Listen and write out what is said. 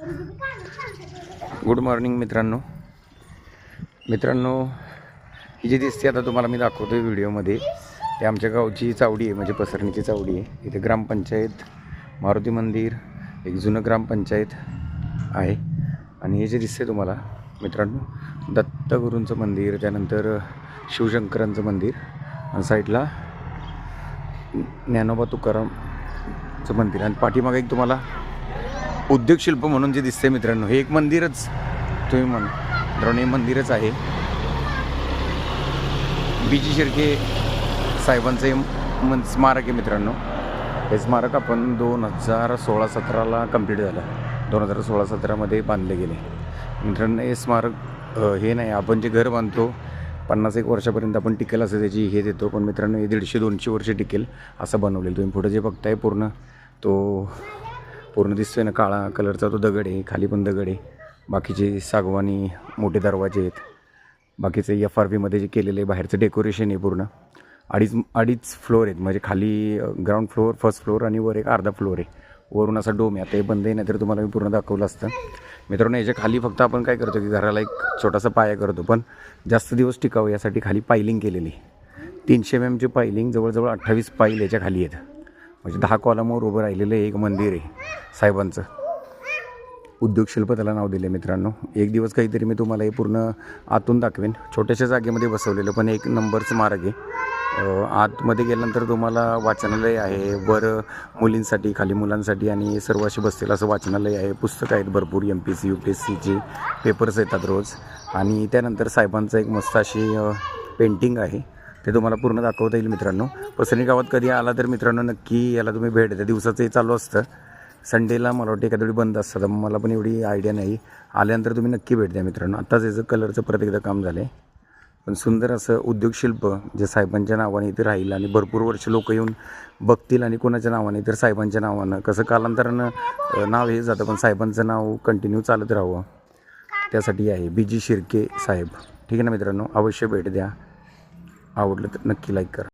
Good morning मित्रांनो. ही जी दिसते आता तुम्हाला मी दाखवतो आहे व्हिडिओमध्ये, ते आमच्या गावची चावडी आहे, म्हणजे पसरणीची चावडी आहे. इथे ग्रामपंचायत, मारुती मंदिर, एक जुनं ग्रामपंचायत आहे. आणि हे जे दिसते तुम्हाला मित्रांनो, दत्तगुरूंचं मंदिर, त्यानंतर शिवशंकरांचं मंदिर, आणि साईडला ज्ञानोबा तुकारामचं मंदिर, आणि पाठीमागे एक तुम्हाला उद्योगशिल्प म्हणून जे दिसते मित्रांनो, हे एक मंदिरच तुम्ही मित्रांनो, हे मंदिरच आहे. बीजी शिर्के साहेबांचं हे स्मारक आहे मित्रांनो. हे स्मारक आपण 2016-17ला कंप्लीट झालं. 2016-17मध्ये बांधले गेले मित्रांनो. हे स्मारक हे नाही, आपण जे घर बांधतो 50-1 वर्षापर्यंत आपण टिकेल असं त्याची हे देतो, पण मित्रांनो हे 150-200 वर्ष टिकेल असं बनवलेलं. तुम्ही पुढे जे बघताय पूर्ण दिसतोय ना, काळा कलरचा तो दगड आहे, खाली पण दगड आहे. बाकीचे सागवानी मोठे दरवाजे आहेत. बाकीचे FRVमध्ये जे केलेले बाहेरचं डेकोरेशन आहे पूर्ण. अडीच फ्लोअर आहेत, म्हणजे खाली ग्राउंड फ्लोअर, फर्स्ट फ्लोअर आणि वर एक अर्धा फ्लोअर आहे. वरून असा डोम आहे. आता हे बंद आहे, नाही तर तुम्हाला मी पूर्ण दाखवलं असतं मित्रांनो. याच्या खाली फक्त आपण काय करतो की घराला एक छोटासा पाया करतो, पण जास्त दिवस टिकावं यासाठी खाली पायलिंग केलेली. 300 mm पायलिंग, जवळजवळ 28 पाईल याच्या खाली आहेत. म्हणजे 10 कॉलमवर उभं राहिलेलं एक मंदिर आहे साहेबांचं. उद्योगशिल्प त्याला नाव दिले मित्रांनो. एक दिवस काहीतरी मी तुम्हाला हे पूर्ण आतून दाखवेन. छोट्याशा जागेमध्ये बसवलेलं, पण एक नंबर स्मारक आहे. आतमध्ये गेल्यानंतर तुम्हाला वाचनालय आहे, वर मुलींसाठी, खाली मुलांसाठी, आणि सर्व असे बसतील असं वाचनालय आहे. पुस्तकं आहेत भरपूर, MPSC UPSCचे पेपर्स येतात रोज. आणि त्यानंतर साहेबांचं एक मस्त अशी पेंटिंग आहे, ते तुम्हाला पूर्ण दाखवता येईल मित्रांनो. पसरणी गावात कधी आला तर मित्रांनो नक्की याला तुम्ही भेट द्या. दिवसाचंही चालू असतं, संडेला मला वाटतं एखाद्या वेळी बंद असतं, मला पण एवढी आयडिया नाही. आल्यानंतर तुम्ही नक्की भेट द्या मित्रांनो. आत्ताच याचं कलरचं परत एकदा काम झालं आहे, पण सुंदर असं उद्योगशिल्प जे साहेबांच्या नावाने इथे राहील, आणि भरपूर वर्ष लोक येऊन बघतील. आणि कोणाच्या नावाने तर साहेबांच्या नावानं, कसं कालांतरानं नाव हे जातं, पण साहेबांचं नाव कंटिन्यू चालत राहावं त्यासाठी आहे बीजी शिर्के साहेब. ठीक आहे ना मित्रांनो, अवश्य भेट द्या. आवडलं तर नक्की लाईक करा.